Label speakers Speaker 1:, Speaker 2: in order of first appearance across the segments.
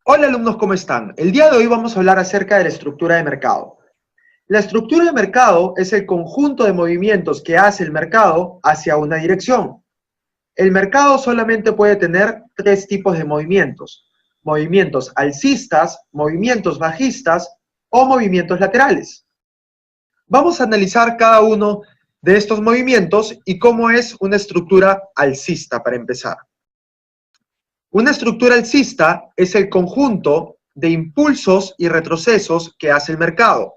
Speaker 1: Hola alumnos, ¿cómo están? El día de hoy vamos a hablar acerca de la estructura de mercado. La estructura de mercado es el conjunto de movimientos que hace el mercado hacia una dirección. El mercado solamente puede tener tres tipos de movimientos: movimientos alcistas, movimientos bajistas o movimientos laterales. Vamos a analizar cada uno de estos movimientos y cómo es una estructura alcista para empezar. Una estructura alcista es el conjunto de impulsos y retrocesos que hace el mercado.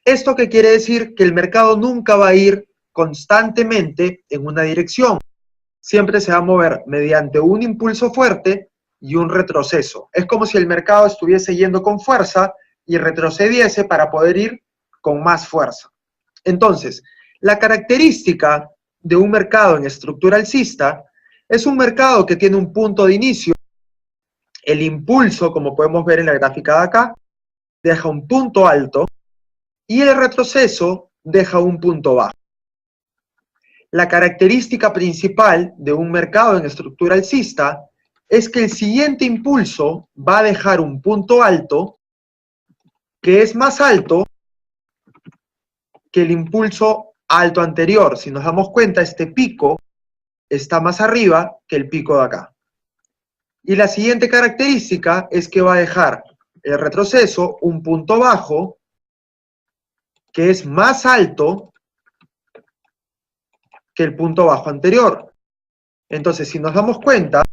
Speaker 1: ¿Esto qué quiere decir? Que el mercado nunca va a ir constantemente en una dirección. Siempre se va a mover mediante un impulso fuerte y un retroceso. Es como si el mercado estuviese yendo con fuerza y retrocediese para poder ir con más fuerza. Entonces, la característica de un mercado en estructura alcista es un mercado que tiene un punto de inicio. El impulso, como podemos ver en la gráfica de acá, deja un punto alto y el retroceso deja un punto bajo. La característica principal de un mercado en estructura alcista es que el siguiente impulso va a dejar un punto alto que es más alto que el impulso alto anterior. Si nos damos cuenta, este pico está más arriba que el pico de acá. Y la siguiente característica es que va a dejar el retroceso un punto bajo que es más alto que el punto bajo anterior. Entonces, si nos damos cuenta,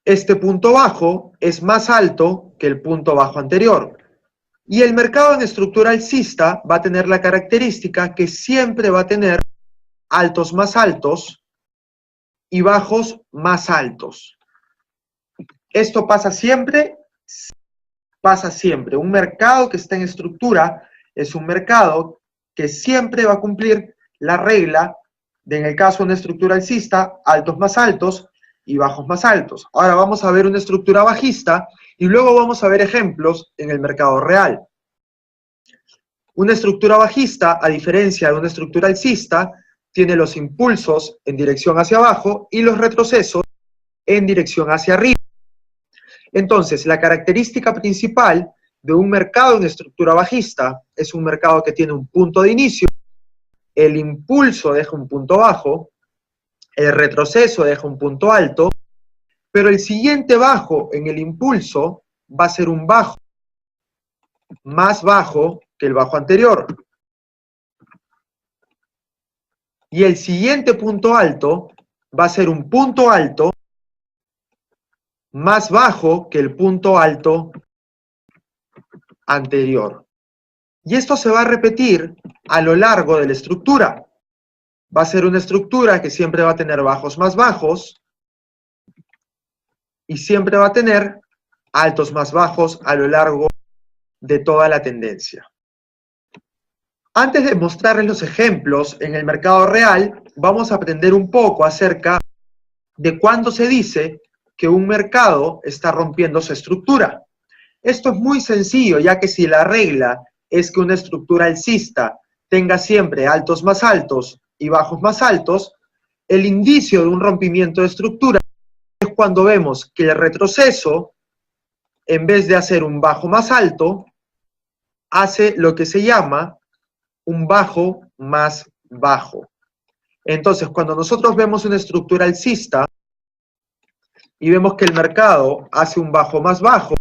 Speaker 1: este punto bajo es más alto que el punto bajo anterior. Y el mercado en estructura alcista va a tener la característica que siempre va a tener altos más altos y bajos más altos. Esto pasa siempre. Un mercado que está en estructura es un mercado que siempre va a cumplir la regla de, en el caso de una estructura alcista, altos más altos y bajos más altos. Ahora vamos a ver una estructura bajista y luego vamos a ver ejemplos en el mercado real. Una estructura bajista, a diferencia de una estructura alcista, tiene los impulsos en dirección hacia abajo y los retrocesos en dirección hacia arriba. Entonces, la característica principal de un mercado en estructura bajista es un mercado que tiene un punto de inicio, el impulso deja un punto bajo, el retroceso deja un punto alto, pero el siguiente bajo en el impulso va a ser un bajo más bajo que el bajo anterior. Y el siguiente punto alto va a ser un punto alto más bajo que el punto alto anterior. Y esto se va a repetir a lo largo de la estructura. Va a ser una estructura que siempre va a tener bajos más bajos y siempre va a tener altos más bajos a lo largo de toda la tendencia. Antes de mostrarles los ejemplos en el mercado real, vamos a aprender un poco acerca de cuándo se dice que un mercado está rompiendo su estructura. Esto es muy sencillo, ya que si la regla es que una estructura alcista tenga siempre altos más altos y bajos más altos, el indicio de un rompimiento de estructura es cuando vemos que el retroceso, en vez de hacer un bajo más alto, hace lo que se llama un bajo más bajo. Entonces, cuando nosotros vemos una estructura alcista y vemos que el mercado hace un bajo más bajo,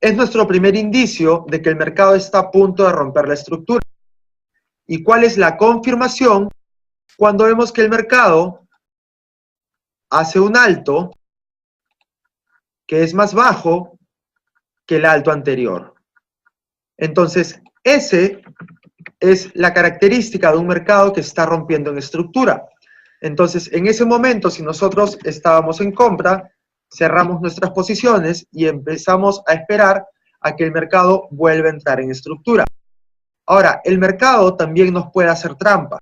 Speaker 1: es nuestro primer indicio de que el mercado está a punto de romper la estructura. ¿Y cuál es la confirmación? Cuando vemos que el mercado hace un alto que es más bajo que el alto anterior. Entonces, ese es la característica de un mercado que está rompiendo en estructura. Entonces, en ese momento, si nosotros estábamos en compra, cerramos nuestras posiciones y empezamos a esperar a que el mercado vuelva a entrar en estructura. Ahora, el mercado también nos puede hacer trampa.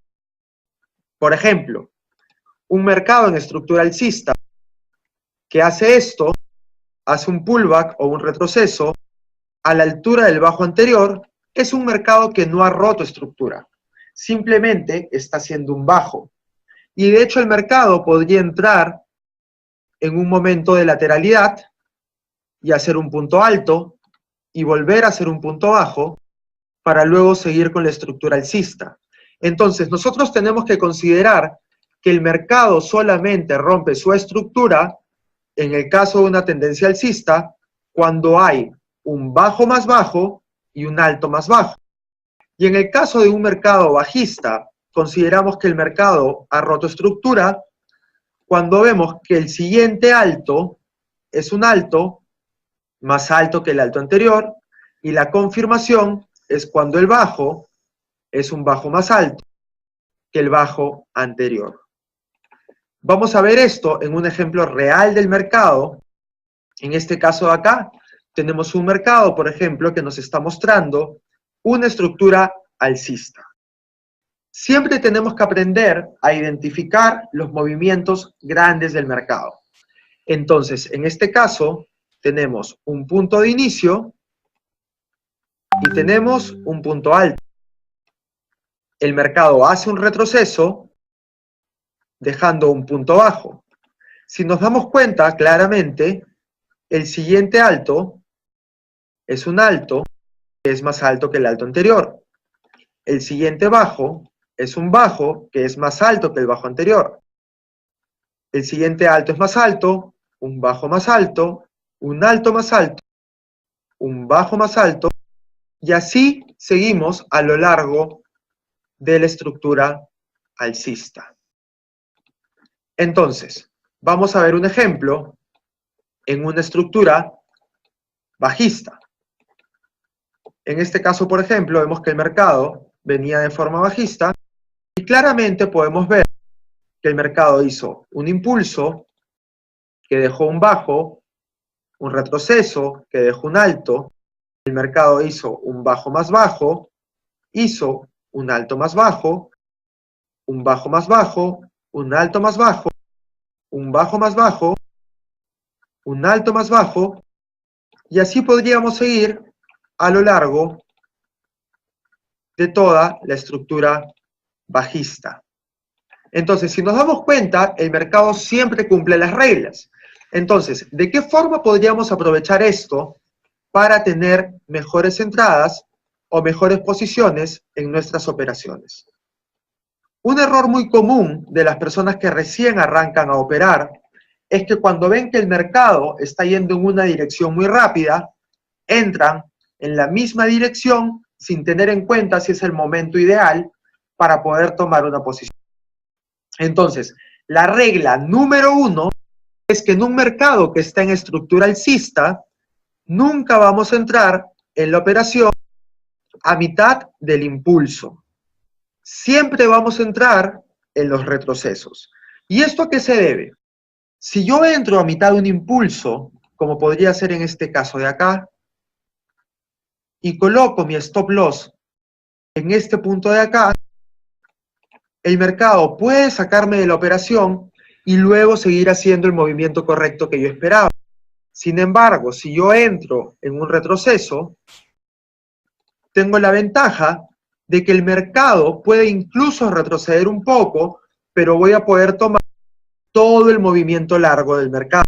Speaker 1: Por ejemplo, un mercado en estructura alcista que hace esto, hace un pullback o un retroceso a la altura del bajo anterior, es un mercado que no ha roto estructura. Simplemente está haciendo un bajo. Y de hecho el mercado podría entrar en un momento de lateralidad y hacer un punto alto y volver a hacer un punto bajo para luego seguir con la estructura alcista. Entonces, nosotros tenemos que considerar que el mercado solamente rompe su estructura, en el caso de una tendencia alcista, cuando hay un bajo más bajo y un alto más bajo. Y en el caso de un mercado bajista, consideramos que el mercado ha roto estructura cuando vemos que el siguiente alto es un alto más alto que el alto anterior, y la confirmación es cuando el bajo es un bajo más alto que el bajo anterior. Vamos a ver esto en un ejemplo real del mercado. En este caso de acá, tenemos un mercado, por ejemplo, que nos está mostrando una estructura alcista. Siempre tenemos que aprender a identificar los movimientos grandes del mercado. Entonces, en este caso, tenemos un punto de inicio y tenemos un punto alto. El mercado hace un retroceso dejando un punto bajo. Si nos damos cuenta claramente, el siguiente alto es un alto que es más alto que el alto anterior. El siguiente bajo es un bajo que es más alto que el bajo anterior. El siguiente alto es más alto, un bajo más alto, un alto más alto, un bajo más alto, y así seguimos a lo largo de la estructura alcista. Entonces, vamos a ver un ejemplo en una estructura bajista. En este caso, por ejemplo, vemos que el mercado venía de forma bajista y claramente podemos ver que el mercado hizo un impulso que dejó un bajo, un retroceso que dejó un alto, el mercado hizo un bajo más bajo, hizo un alto más bajo, un bajo más bajo, un alto más bajo, un bajo más bajo, un alto más bajo, y así podríamos seguir a lo largo de toda la estructura bajista. Entonces, si nos damos cuenta, el mercado siempre cumple las reglas. Entonces, ¿de qué forma podríamos aprovechar esto para tener mejores entradas o mejores posiciones en nuestras operaciones? Un error muy común de las personas que recién arrancan a operar es que cuando ven que el mercado está yendo en una dirección muy rápida, entran en la misma dirección sin tener en cuenta si es el momento ideal para poder tomar una posición. Entonces, la regla número 1 es que en un mercado que está en estructura alcista, nunca vamos a entrar en la operación a mitad del impulso. Siempre vamos a entrar en los retrocesos. ¿Y esto a qué se debe? Si yo entro a mitad de un impulso, como podría ser en este caso de acá, y coloco mi stop loss en este punto de acá, el mercado puede sacarme de la operación y luego seguir haciendo el movimiento correcto que yo esperaba. Sin embargo, si yo entro en un retroceso, tengo la ventaja de que el mercado puede incluso retroceder un poco, pero voy a poder tomar todo el movimiento largo del mercado.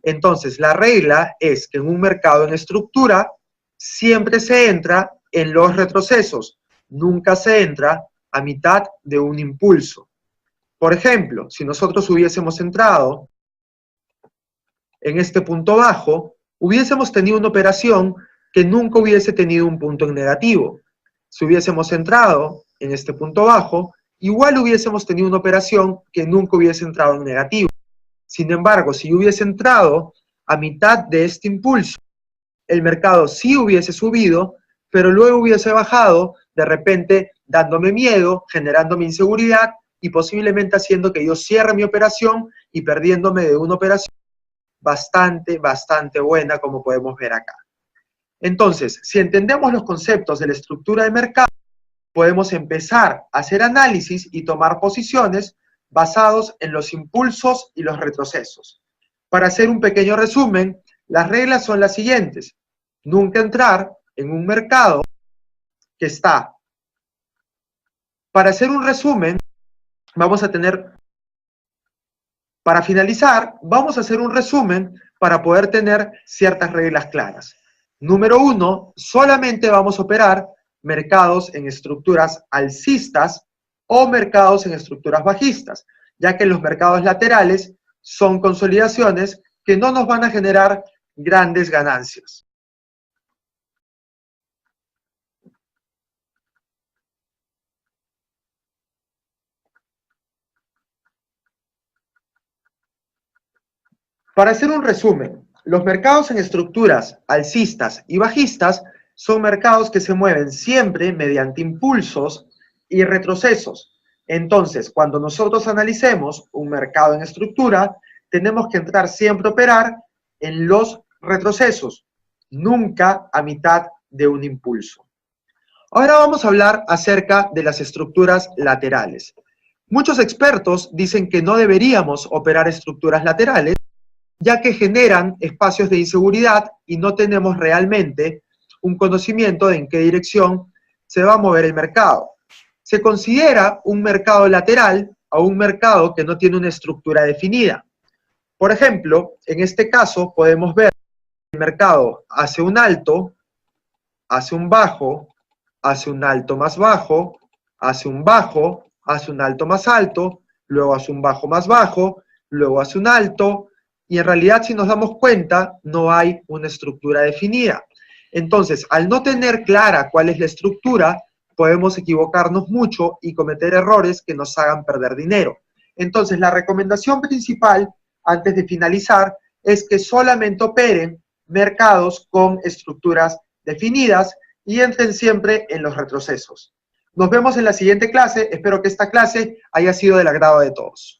Speaker 1: Entonces, la regla es que en un mercado en estructura, siempre se entra en los retrocesos, nunca se entra a mitad de un impulso. Por ejemplo, si nosotros hubiésemos entrado en este punto bajo, hubiésemos tenido una operación que nunca hubiese tenido un punto en negativo. Si hubiésemos entrado en este punto bajo, igual hubiésemos tenido una operación que nunca hubiese entrado en negativo. Sin embargo, si yo hubiese entrado a mitad de este impulso, el mercado sí hubiese subido, pero luego hubiese bajado, de repente dándome miedo, generándome inseguridad y posiblemente haciendo que yo cierre mi operación y perdiéndome de una operación bastante buena, como podemos ver acá. Entonces, si entendemos los conceptos de la estructura de mercado, podemos empezar a hacer análisis y tomar posiciones basados en los impulsos y los retrocesos. Para hacer un pequeño resumen, las reglas son las siguientes. Nunca entrar en un mercado que está. Para hacer un resumen, vamos a tener Para finalizar, vamos a hacer un resumen para poder tener ciertas reglas claras. Número 1, solamente vamos a operar mercados en estructuras alcistas o mercados en estructuras bajistas, ya que los mercados laterales son consolidaciones que no nos van a generar grandes ganancias. Para hacer un resumen, los mercados en estructuras alcistas y bajistas son mercados que se mueven siempre mediante impulsos y retrocesos. Entonces, cuando nosotros analicemos un mercado en estructura, tenemos que entrar siempre a operar en los retrocesos, nunca a mitad de un impulso. Ahora vamos a hablar acerca de las estructuras laterales. Muchos expertos dicen que no deberíamos operar estructuras laterales, ya que generan espacios de inseguridad y no tenemos realmente un conocimiento de en qué dirección se va a mover el mercado. Se considera un mercado lateral a un mercado que no tiene una estructura definida. Por ejemplo, en este caso podemos ver que el mercado hace un alto, hace un bajo, hace un alto más bajo, hace un bajo, hace un alto más alto, luego hace un bajo más bajo, luego hace un alto, y en realidad si nos damos cuenta no hay una estructura definida. Entonces, al no tener clara cuál es la estructura, podemos equivocarnos mucho y cometer errores que nos hagan perder dinero. Entonces, la recomendación principal, antes de finalizar, es que solamente operen mercados con estructuras definidas y entren siempre en los retrocesos. Nos vemos en la siguiente clase. Espero que esta clase haya sido del agrado de todos.